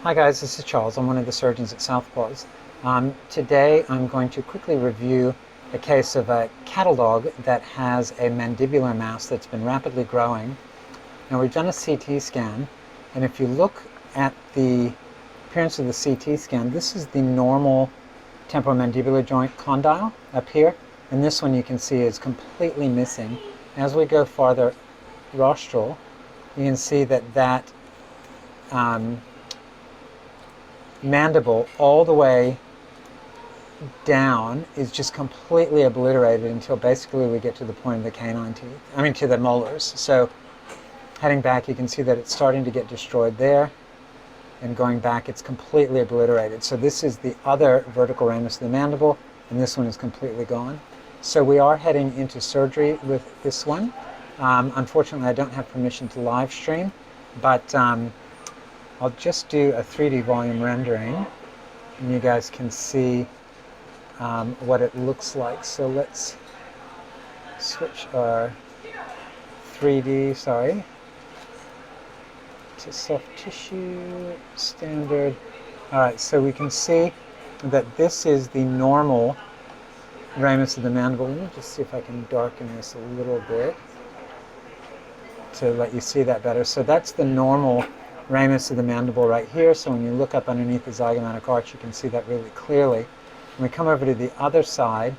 Hi guys, this is Charles. I'm one of the surgeons at Southpaws. Today I'm going to quickly review a case of a cattle dog that has a mandibular mass that's been rapidly growing. Now we've done a CT scan, and if you look at the appearance of the CT scan, this is the normal temporomandibular joint condyle up here, and this one you can see is completely missing. As we go farther rostral, you can see that mandible all the way down is just completely obliterated until basically we get to the point of the canine teeth, to the molars. So heading back, you can see that it's starting to get destroyed there, and going back it's completely obliterated. So this is the other vertical ramus of the mandible, and this one is completely gone. So we are heading into surgery with this one. Unfortunately I don't have permission to live stream, but I'll just do a 3D volume rendering and you guys can see what it looks like. So let's switch our 3D, to soft tissue standard. Alright, so we can see that this is the normal ramus of the mandible. Let me just see if I can darken this a little bit to let you see that better. So that's the normal ramus of the mandible right here. So when you look up underneath the zygomatic arch, you can see that really clearly. When we come over to the other side,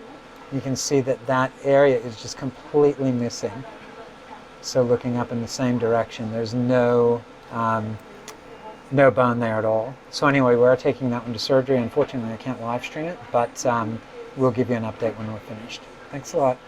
you can see that that area is just completely missing. So looking up in the same direction, there's no bone there at all. So anyway, we're taking that one to surgery. Unfortunately, I can't live stream it, but we'll give you an update when we're finished. Thanks a lot.